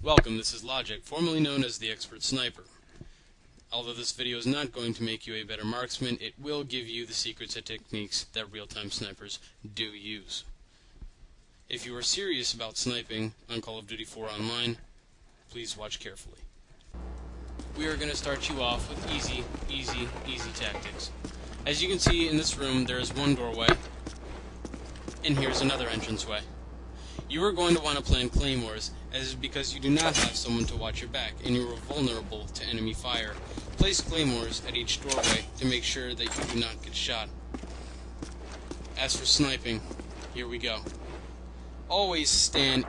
Welcome, this is Logic, formerly known as the Expert Sniper. Although this video is not going to make you a better marksman, it will give you the secrets and techniques that real-time snipers do use. If you are serious about sniping on Call of Duty 4 Online, please watch carefully. We are going to start you off with easy tactics. As you can see in this room, there is one doorway, and here's another entranceway. You are going to want to plan claymores, as because you do not have someone to watch your back, and you are vulnerable to enemy fire. Place claymores at each doorway to make sure that you do not get shot. As for sniping, here we go. Always stand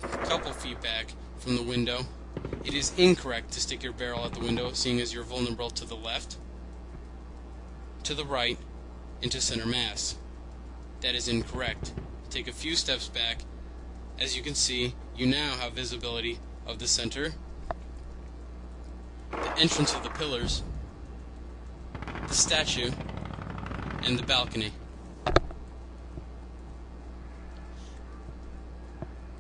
a couple feet back from the window. It is incorrect to stick your barrel at the window, seeing as you're vulnerable to the left, to the right, and to center mass. That is incorrect. Take a few steps back. As you can see, you now have visibility of the center, the entrance of the pillars, the statue, and the balcony.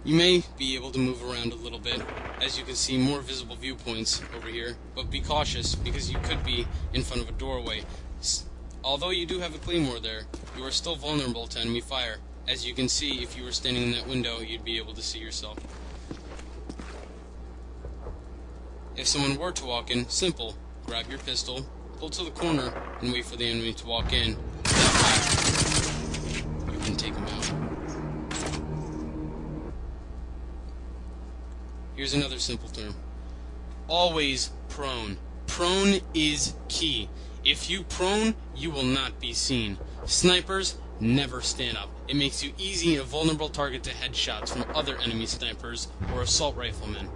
You may be able to move around a little bit, as you can see more visible viewpoints over here, but be cautious because you could be in front of a doorway. Although you do have a claymore there, you are still vulnerable to enemy fire. As you can see, if you were standing in that window, you'd be able to see yourself. If someone were to walk in, simple. Grab your pistol, pull to the corner, and wait for the enemy to walk in. That way, you can take them out. Here's another simple term. Always prone. Prone is key. If you prone, you will not be seen. Snipers never stand up. It makes you easy and a vulnerable target to headshots from other enemy snipers or assault riflemen.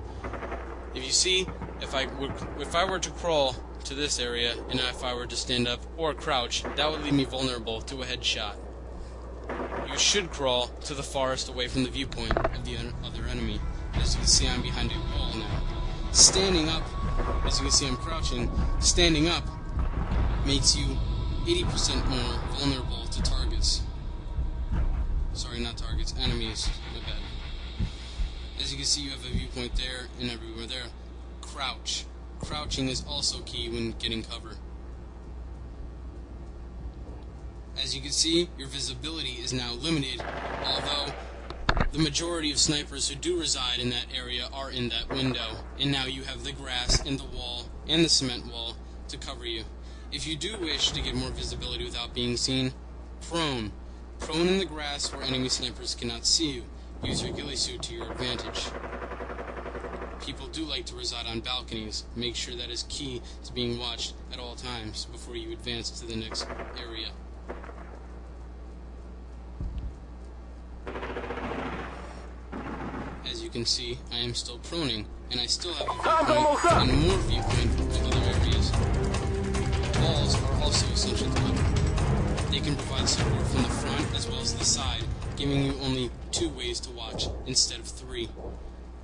If you see, if I were to crawl to this area and if I were to stand up or crouch, that would leave me vulnerable to a headshot. You should crawl to the farthest away from the viewpoint of the other enemy. As you can see, I'm behind a wall now. Standing up, as you can see I'm crouching, standing up makes you 80% more vulnerable to targets. Sorry, not targets, enemies. My bad. As you can see, you have a viewpoint there and everywhere there. Crouch. Crouching is also key when getting cover. As you can see, your visibility is now limited, although the majority of snipers who do reside in that area are in that window, and now you have the grass and the wall and the cement wall to cover you. If you do wish to get more visibility without being seen, prone. Prone in the grass where enemy snipers cannot see you. Use your ghillie suit to your advantage. People do like to reside on balconies. Make sure that is key to being watched at all times before you advance to the next area. As you can see, I am still proning, and I still have a viewpoint and more viewpoint of other areas. Walls are also essential to cover. They can provide support from the front as well as the side, giving you only 2 ways to watch instead of 3.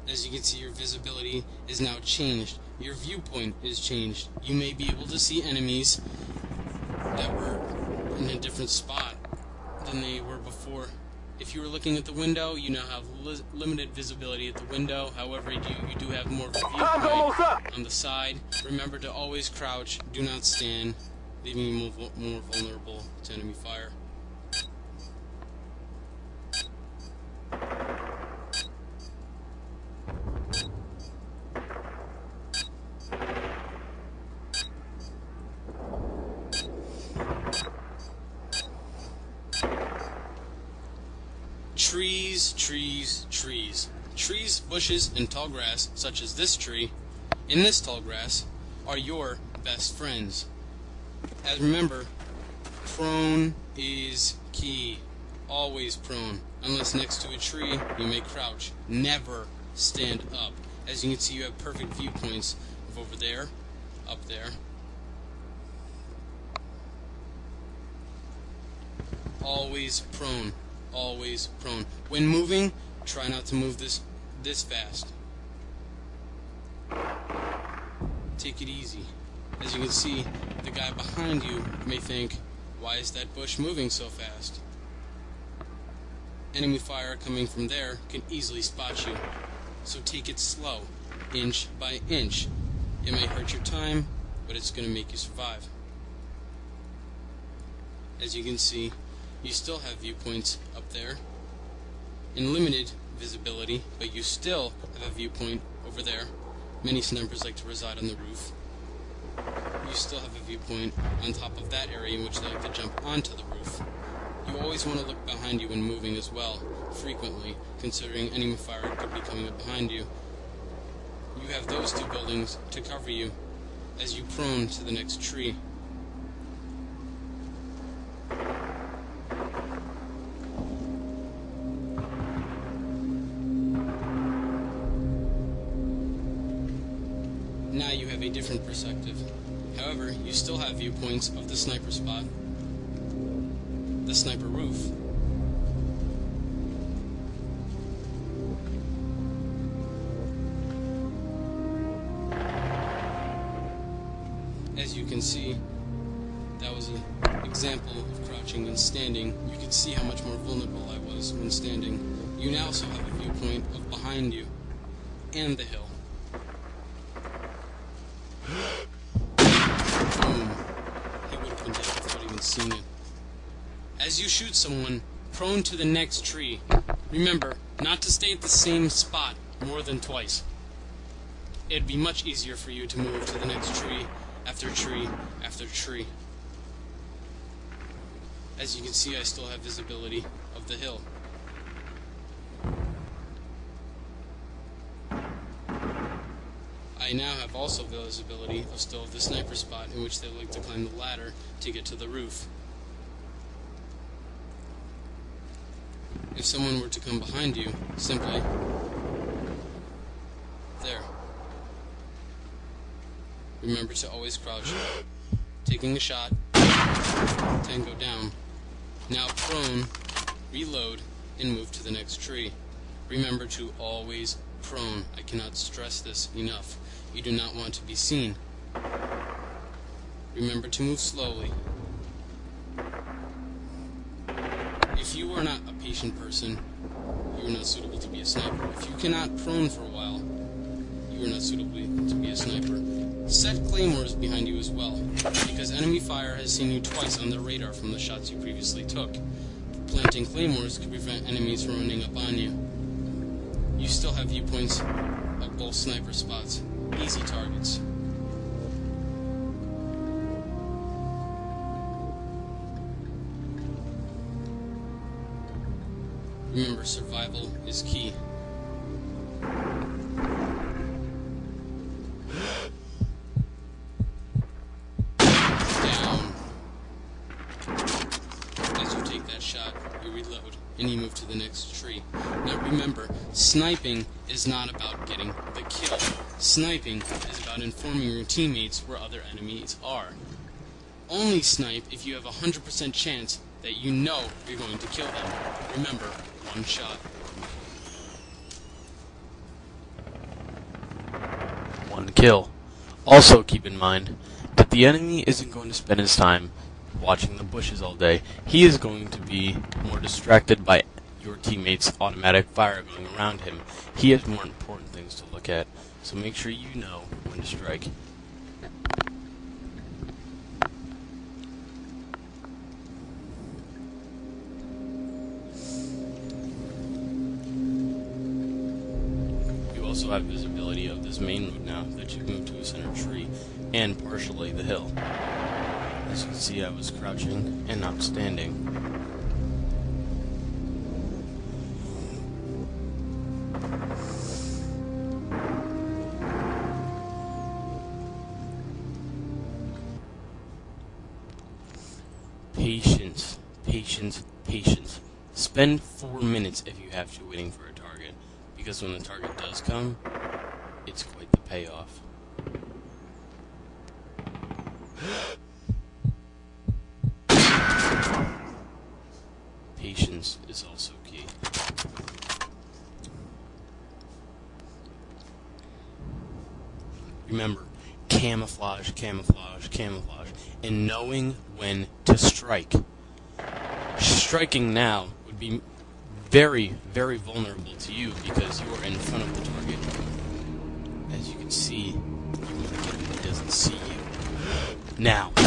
As you can see, your visibility is now changed. Your viewpoint is changed. You may be able to see enemies that were in a different spot than they were before. If you were looking at the window, you now have limited visibility at the window. However, you do have more viewpoint on the side. Remember to always crouch, do not stand, leaving you more vulnerable to enemy fire. Trees, bushes, and tall grass, such as this tree and this tall grass, are your best friends. As remember, prone is key. Always prone. Unless next to a tree, you may crouch. Never stand up. As you can see, you have perfect viewpoints of over there, up there. Always prone. Always prone. When moving, try not to move this fast. Take it easy. As you can see, the guy behind you may think, why is that bush moving so fast? Enemy fire coming from there can easily spot you, so take it slow. inch by inch. It may hurt your time, but it's going to make you survive. As you can see, you still have viewpoints up there in limited visibility, but you still have a viewpoint over there. Many snipers like to reside on the roof. You still have a viewpoint on top of that area in which they like to jump onto the roof. You always want to look behind you when moving as well, frequently, considering enemy fire could be coming up behind you. You have those two buildings to cover you as you prone to the next tree. Now you have a different perspective. However, you still have viewpoints of the sniper spot, the sniper roof. As you can see, that was an example of crouching and standing. You could see how much more vulnerable I was when standing. You now also have a viewpoint of behind you and the hill. Boom. He would have been dead without even seeing it. As you shoot someone prone to the next tree, remember not to stay at the same spot more than twice. It'd be much easier for you to move to the next tree after tree after tree. As you can see, I still have visibility of the hill. I now have also visibility of still the sniper spot in which they like to climb the ladder to get to the roof. If someone were to come behind you, simply there. Remember to always crouch. Taking a shot, tango down. Now prone, reload, and move to the next tree. Remember to always prone. I cannot stress this enough. You do not want to be seen. Remember to move slowly. If you are not a patient person, you are not suitable to be a sniper. If you cannot prone for a while, you are not suitable to be a sniper. Set claymores behind you as well, because enemy fire has seen you twice on their radar from the shots you previously took. Planting claymores could prevent enemies from running up on you. You still have viewpoints of both sniper spots. Easy targets. Remember, survival is key. Down. As you take that shot, you reload, and you move to the next tree. Now remember, sniping is not about getting the kill. Sniping is about informing your teammates where other enemies are. Only snipe if you have a 100% chance that you know you're going to kill them. Remember, one shot. One kill. Also keep in mind that the enemy isn't going to spend his time watching the bushes all day. He is going to be more distracted by your teammates' automatic fire going around him. He has more important things to look at, so make sure you know when to strike. You also have visibility of this main road now that you've moved to a center tree, and partially the hill. As you can see, I was crouching and not standing. Patience, patience, patience. Spend 4 minutes if you have to waiting for a target, because when the target does come, it's quite the payoff. Patience is also key. Remember, camouflage, camouflage, camouflage, and knowing when to strike. Striking now would be very, very vulnerable to you because you are in front of the target. As you can see, you want to get him when he doesn't see you. Now.